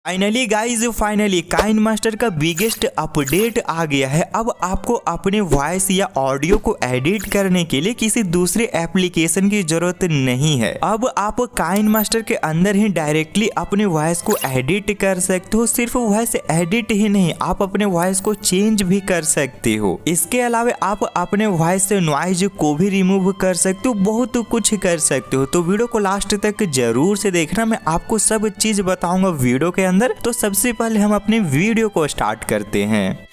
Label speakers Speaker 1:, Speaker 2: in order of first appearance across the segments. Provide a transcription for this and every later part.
Speaker 1: Finally guys finally KineMaster का biggest update आ गया है। अब आपको अपने वॉइस या ऑडियो को एडिट करने के लिए किसी दूसरे एप्लीकेशन की जरूरत नहीं है। अब आप काइनमास्टर के अंदर ही डायरेक्टली अपने वॉइस को एडिट कर सकते हो। सिर्फ वॉइस एडिट ही नहीं, आप अपने वॉइस को चेंज भी कर सकते हो। इसके अलावा आप अपने वॉइस से नॉइज को भी रिमूव कर सकते हो, बहुत कुछ कर सकते हो। तो वीडियो को लास्ट तक जरूर से देखना, मैं आपको सब चीज बताऊंगा वीडियो के अंदर। तो सबसे पहले हम अपने वीडियो को स्टार्ट करते हैं।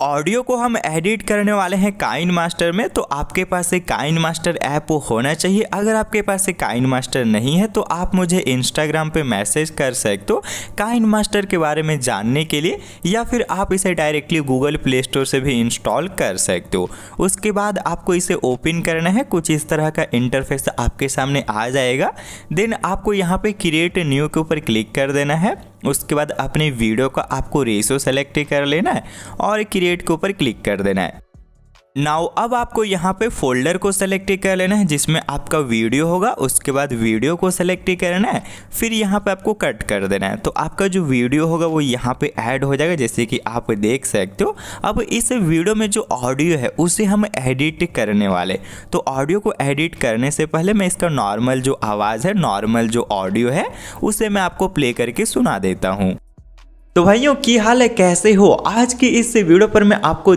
Speaker 1: ऑडियो को हम एडिट करने वाले हैं काइनमास्टर में। तो आपके पास एक काइनमास्टर ऐप होना चाहिए। अगर आपके पास एक काइनमास्टर नहीं है तो आप मुझे इंस्टाग्राम पे मैसेज कर सकते हो काइनमास्टर के बारे में जानने के लिए, या फिर आप इसे डायरेक्टली गूगल प्ले स्टोर से भी इंस्टॉल कर सकते हो। उसके बाद आपको इसे ओपन करना है। कुछ इस तरह का इंटरफेस आपके सामने आ जाएगा। देन आपको यहाँ पे क्रिएट न्यू के ऊपर क्लिक कर देना है। उसके बाद अपने वीडियो का आपको रेशो सेलेक्ट कर लेना है और क्रिएट के ऊपर क्लिक कर देना है। नाउ अब आपको यहाँ पे फोल्डर को सेलेक्ट कर लेना है जिसमें आपका वीडियो होगा। उसके बाद वीडियो को सेलेक्ट करना है, फिर यहाँ पे आपको कट कर देना है। तो आपका जो वीडियो होगा वो यहाँ पे ऐड हो जाएगा, जैसे कि आप देख सकते हो। अब इस वीडियो में जो ऑडियो है उसे हम एडिट करने वाले। तो ऑडियो को एडिट करने से पहले मैं इसका नॉर्मल जो आवाज़ है, नॉर्मल जो ऑडियो है, उसे मैं आपको प्ले करके सुना देता हूँ। तो भाइयों की हाल है, कैसे हो? आज की इस वीडियो पर मैं आपको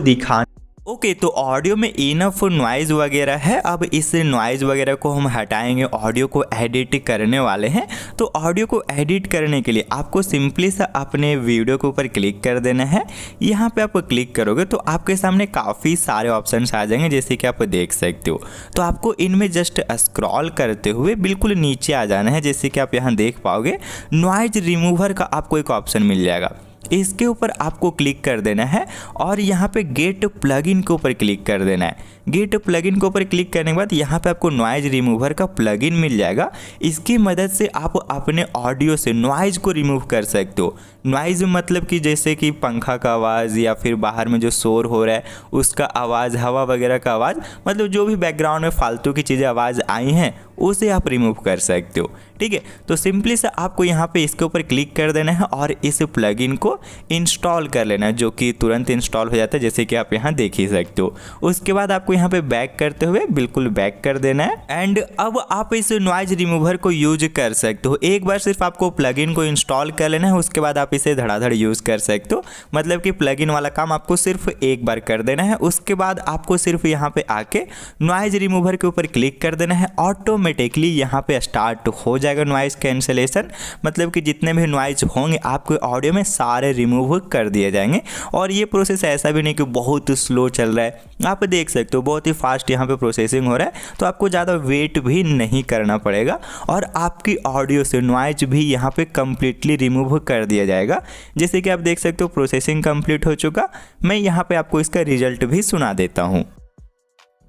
Speaker 1: ओके, तो ऑडियो में इनफ नॉइज़ वगैरह है। अब इस नॉइज़ वगैरह को हम हटाएंगे, ऑडियो को एडिट करने वाले हैं। तो ऑडियो को एडिट करने के लिए आपको सिंपली सा अपने वीडियो के ऊपर क्लिक कर देना है। यहाँ पे आप क्लिक करोगे तो आपके सामने काफ़ी सारे ऑप्शंस आ जाएंगे, जैसे कि आप देख सकते हो। तो आपको इनमें जस्ट स्क्रॉल करते हुए बिल्कुल नीचे आ जाना है, जैसे कि आप यहाँ देख पाओगे। नॉइज़ रिमूवर का आपको एक ऑप्शन मिल जाएगा, इसके ऊपर आपको क्लिक कर देना है और यहाँ पे गेट प्लगइन के ऊपर क्लिक कर देना है। गेट प्लगइन के ऊपर क्लिक करने के बाद यहाँ पे आपको नॉइज़ रिमूवर का प्लगइन मिल जाएगा। इसकी मदद से आप अपने ऑडियो से नॉइज़ को रिमूव कर सकते हो। नॉइज़ मतलब कि जैसे कि पंखा का आवाज़ या फिर बाहर में जो शोर हो रहा है उसका आवाज़, हवा वगैरह का आवाज़, मतलब जो भी बैकग्राउंड में फालतू की चीज़ें आवाज़ आई हैं उसे आप रिमूव कर सकते हो। ठीक है, तो सिंपली से आपको यहाँ पे इसके ऊपर क्लिक कर देना है और इस प्लगइन को इंस्टॉल कर लेना है, जो कि तुरंत इंस्टॉल हो जाता है, जैसे कि आप यहाँ देख ही सकते हो। उसके बाद आपको यहाँ पे बैक करते हुए बिल्कुल बैक कर देना है एंड अब आप इस नॉइज़ रिमूवर को यूज कर सकते हो। एक बार सिर्फ आपको प्लगइन को इंस्टॉल कर लेना है, उसके बाद आप इसे धड़ाधड़ यूज कर सकते हो। मतलब कि प्लगइन वाला काम आपको सिर्फ एक बार कर देना है। उसके बाद आपको सिर्फ यहाँ पे आके नॉइज़ रिमूवर के ऊपर क्लिक कर देना है। ऑटोमेटिकली यहाँ पे स्टार्ट हो जाएगा नॉइज़ कैंसलेशन, मतलब कि जितने भी नॉइज़ होंगे आपके ऑडियो में सारे रिमूव कर दिए जाएंगे। और ये प्रोसेस ऐसा भी नहीं कि बहुत स्लो चल रहा है, आप देख सकते हो बहुत ही फास्ट यहाँ पे प्रोसेसिंग हो रहा है। तो आपको ज़्यादा वेट भी नहीं करना पड़ेगा और आपकी ऑडियो से नॉइज़ भी यहाँ पे कम्प्लीटली रिमूव कर दिया जाएगा। जैसे कि आप देख सकते हो प्रोसेसिंग कंप्लीट हो चुका। मैं यहाँ पे आपको इसका रिजल्ट भी सुना देता हूँ।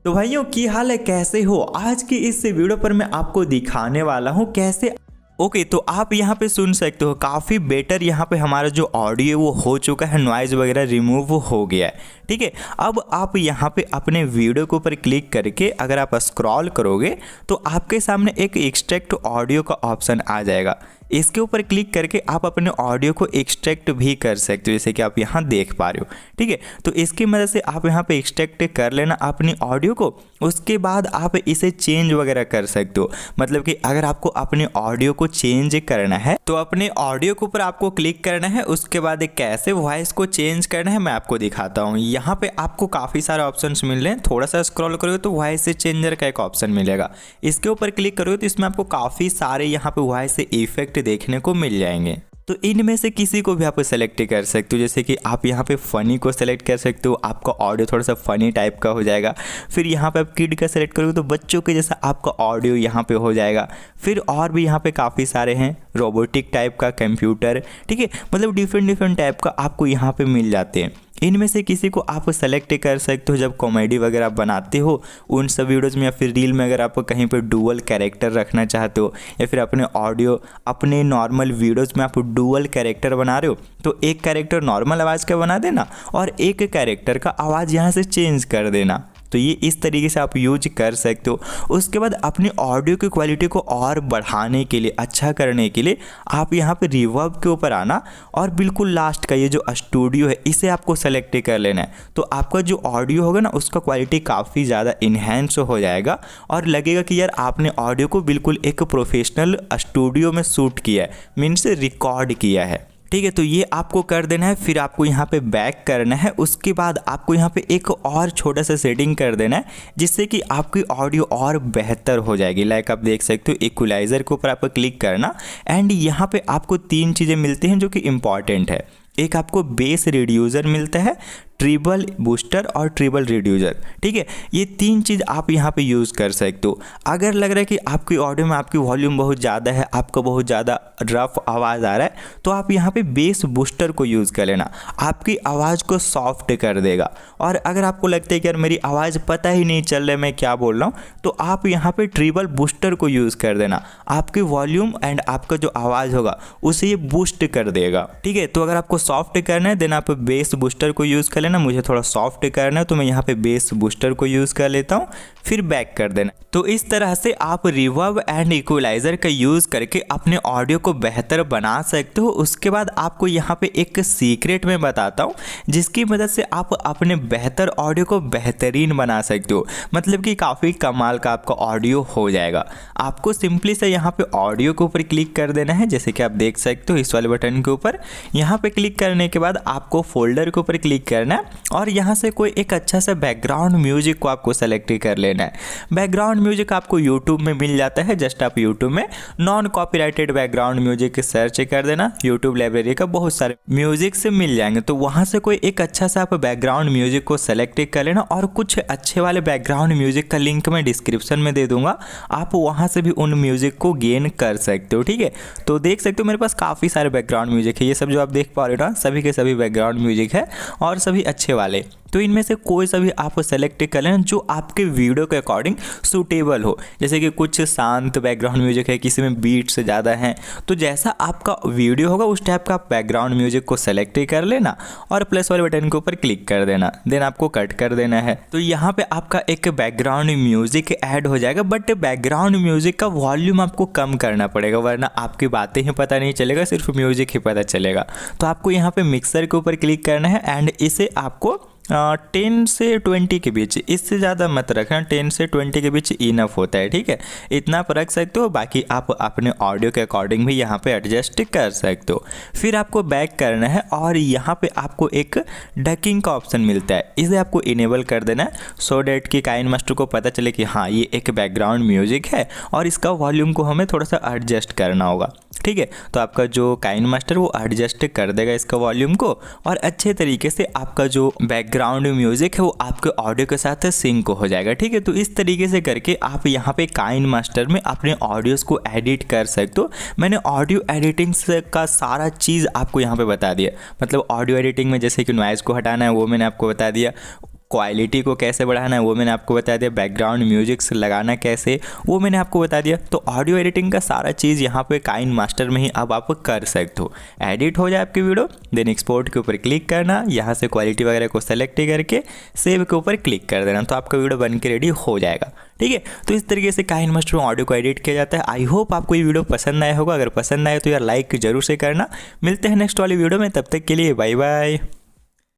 Speaker 1: तो भाइयों की हाल है, कैसे हो? आज की इस वीडियो पर मैं आपको दिखाने वाला हूँ कैसे। ओके, तो आप यहाँ पे सुन सकते हो काफ़ी बेटर यहाँ पे हमारा जो ऑडियो वो हो चुका है, नॉइज़ वगैरह रिमूव हो गया है। ठीक है, अब आप यहाँ पे अपने वीडियो के ऊपर क्लिक करके अगर आप स्क्रॉल करोगे तो आपके सामने एक एक्सट्रैक्ट ऑडियो का ऑप्शन आ जाएगा। इसके ऊपर क्लिक करके आप अपने ऑडियो को एक्सट्रैक्ट भी कर सकते हो, जैसे कि आप यहाँ देख पा रहे हो। ठीक है, तो इसकी मदद से आप यहाँ पे एक्सट्रैक्ट कर लेना अपनी ऑडियो को। उसके बाद आप इसे चेंज वगैरह कर सकते हो। मतलब कि अगर आपको अपने ऑडियो को चेंज करना है तो अपने ऑडियो के ऊपर आपको क्लिक करना है। उसके बाद कैसे वॉइस को चेंज करना है मैं आपको दिखाता हूँ। यहाँ पे आपको काफ़ी सारे ऑप्शंस मिल रहे हैं। थोड़ा सा स्क्रॉल करोगे तो वॉइस चेंजर का एक ऑप्शन मिलेगा, इसके ऊपर क्लिक करोगे तो इसमें आपको काफ़ी सारे यहाँ पे वॉइस इफेक्ट देखने को मिल जाएंगे। तो इनमें से किसी को भी आप सेलेक्ट कर सकते हो, जैसे कि आप यहाँ पे फ़नी को सेलेक्ट कर सकते हो, आपका ऑडियो थोड़ा सा फ़नी टाइप का हो जाएगा। फिर यहाँ पे आप किड का सेलेक्ट करोगे तो बच्चों के जैसा आपका ऑडियो यहाँ पे हो जाएगा। फिर और भी यहाँ पे काफ़ी सारे हैं, रोबोटिक टाइप का, कंप्यूटर। ठीक है, मतलब डिफरेंट टाइप का आपको यहाँ पे मिल जाते हैं। इनमें से किसी को आप सेलेक्ट कर सकते हो। जब कॉमेडी वगैरह बनाते हो उन सब वीडियोज़ में या फिर रील में अगर आप कहीं पर डुअल कैरेक्टर रखना चाहते हो, या फिर अपने ऑडियो अपने नॉर्मल वीडियोज़ में आप डुअल कैरेक्टर बना रहे हो तो एक कैरेक्टर नॉर्मल आवाज़ का बना देना और एक कैरेक्टर का आवाज़ यहाँ से चेंज कर देना। तो ये इस तरीके से आप यूज कर सकते हो। उसके बाद अपनी ऑडियो की क्वालिटी को और बढ़ाने के लिए, अच्छा करने के लिए आप यहाँ पे रिवर्ब के ऊपर आना और बिल्कुल लास्ट का ये जो स्टूडियो है इसे आपको सेलेक्ट कर लेना है। तो आपका जो ऑडियो होगा ना उसका क्वालिटी काफ़ी ज़्यादा इन्हेंस हो जाएगा और लगेगा कि यार आपने ऑडियो को बिल्कुल एक प्रोफेशनल स्टूडियो में शूट किया है, मीन्स रिकॉर्ड किया है। ठीक है, तो ये आपको कर देना है। फिर आपको यहाँ पे बैक करना है। उसके बाद आपको यहाँ पे एक और छोटा सा सेटिंग कर देना है जिससे कि आपकी ऑडियो और बेहतर हो जाएगी। लाइक आप देख सकते हो इक्वलाइज़र के ऊपर आपको क्लिक करना एंड यहाँ पे आपको 3 चीज़ें मिलती हैं जो कि इम्पॉर्टेंट है। एक आपको बेस रिड्यूसर मिलता है, ट्रिबल बूस्टर और ट्रिबल रिड्यूसर। ठीक है, ये 3 चीज़ आप यहाँ पे यूज़ कर सकते हो। अगर लग रहा है कि आपकी ऑडियो में आपकी वॉल्यूम बहुत ज़्यादा है, आपका बहुत ज़्यादा रफ आवाज़ आ रहा है, तो आप यहाँ पे बेस बूस्टर को यूज़ कर लेना, आपकी आवाज़ को सॉफ्ट कर देगा। और अगर आपको लगता है कि यार मेरी आवाज़ पता ही नहीं चल रहा है मैं क्या बोल रहा हूँ, तो आप यहाँ पे ट्रिबल बूस्टर को यूज़ कर देना, आपकी वॉल्यूम एंड आपका जो आवाज़ होगा उसे ये बूस्ट कर देगा। ठीक है, तो अगर आपको सॉफ्ट करना है देन आप बेस बूस्टर को यूज़ कर लेना। मुझे थोड़ा सॉफ्ट करना है तो मैं यहाँ पे बेस बूस्टर को यूज़ कर लेता हूँ, फिर बैक कर देना। तो इस तरह से आप रिवर्ब एंड इक्वलाइज़र का यूज़ करके अपने ऑडियो को बेहतर बना सकते हो। उसके बाद आपको यहाँ पे एक सीक्रेट मैं बताता हूँ जिसकी मदद से आप अपने बेहतर ऑडियो को बेहतरीन बना सकते हो, मतलब कि काफ़ी कमाल का आपका ऑडियो हो जाएगा। आपको सिंपली से यहाँ पे ऑडियो के ऊपर क्लिक कर देना है, जैसे कि आप देख सकते हो इस वाले बटन के ऊपर। यहाँ पे क्लिक करने के बाद आपको फोल्डर के ऊपर क्लिक करना है और यहाँ से कोई एक अच्छा सा बैकग्राउंड म्यूजिक को आपको सेलेक्ट कर लेना है। बैकग्राउंड म्यूजिक आपको यूट्यूब में मिल जाता है, जस्ट आप यूट्यूब में non copyrighted background music search कर देना, यूट्यूब लाइब्रेरी का बहुत सारे म्यूजिक से मिल जाएंगे। तो वहाँ से कोई एक अच्छा सा आप बैकग्राउंड म्यूजिक को सेलेक्ट कर लेना और कुछ अच्छे वाले बैकग्राउंड म्यूजिक का लिंक मैं डिस्क्रिप्शन में दे दूंगा, आप वहाँ से भी उन म्यूजिक को गेन कर सकते हो। ठीक है, तो देख सकते हो मेरे पास काफ़ी सारे बैकग्राउंड म्यूजिक है, ये सब जो आप देख पा रहे हो ना सभी के सभी बैकग्राउंड म्यूजिक है और सभी अच्छे वाले। तो इनमें से कोई सा भी आप सेलेक्ट कर लेना जो आपके वीडियो के अकॉर्डिंग सूटेबल हो। जैसे कि कुछ शांत बैकग्राउंड म्यूजिक है, किसी में बीट से ज़्यादा है, तो जैसा आपका वीडियो होगा उस टाइप का बैकग्राउंड म्यूजिक को सेलेक्ट कर लेना और प्लस वाले बटन के ऊपर क्लिक कर देना, देन आपको कट कर देना है। तो यहाँ पे आपका एक बैकग्राउंड म्यूजिक ऐड हो जाएगा, बट बैकग्राउंड म्यूजिक का वॉल्यूम आपको कम करना पड़ेगा वरना आपकी बातें ही पता नहीं चलेगा, सिर्फ म्यूजिक ही पता चलेगा। तो आपको यहाँ पे मिक्सर के ऊपर क्लिक करना है एंड इसे आपको 10 से 20 के बीच, इससे ज़्यादा मत रखना, 10 से 20 के बीच इनफ होता है। ठीक है, इतना आप रख सकते हो, बाकी आप अपने ऑडियो के अकॉर्डिंग भी यहाँ पे एडजस्ट कर सकते हो। फिर आपको बैक करना है और यहाँ पे आपको एक डकिंग का ऑप्शन मिलता है, इसे आपको इनेबल कर देना है सो डैट कि काइन मास्टर को पता चले कि हाँ ये एक बैकग्राउंड म्यूजिक है और इसका वॉल्यूम को हमें थोड़ा सा एडजस्ट करना होगा। ठीक है, तो आपका जो काइन मास्टर वो एडजस्ट कर देगा इसका वॉल्यूम को और अच्छे तरीके से आपका जो बैकग्राउंड म्यूजिक है वो आपके ऑडियो के साथ सिंक हो जाएगा। ठीक है, तो इस तरीके से करके आप यहाँ पे काइन मास्टर में अपने ऑडियोज़ को एडिट कर सकते हो। मैंने ऑडियो एडिटिंग का सारा चीज़ आपको यहाँ पे बता दिया, मतलब ऑडियो एडिटिंग में जैसे कि नॉइज़ को हटाना है वो मैंने आपको बता दिया, क्वालिटी को कैसे बढ़ाना है वो मैंने आपको बता दिया, बैकग्राउंड म्यूजिक से लगाना कैसे वो मैंने आपको बता दिया। तो ऑडियो एडिटिंग का सारा चीज़ यहाँ पे काइन मास्टर में ही अब आप कर सकते हो। एडिट हो जाए आपकी वीडियो, देन एक्सपोर्ट के ऊपर क्लिक करना, यहाँ से क्वालिटी वगैरह को सेलेक्ट करके सेव के ऊपर क्लिक कर देना, तो आपका वीडियो बन के रेडी हो जाएगा। ठीक है, तो इस तरीके से काइन मास्टर में ऑडियो को एडिट किया जाता है। आई होप आपको ये वीडियो पसंद आया होगा, अगर पसंद आए तो यार लाइक जरूर से करना। मिलते हैं नेक्स्ट वाली वीडियो में, तब तक के लिए बाय बाय।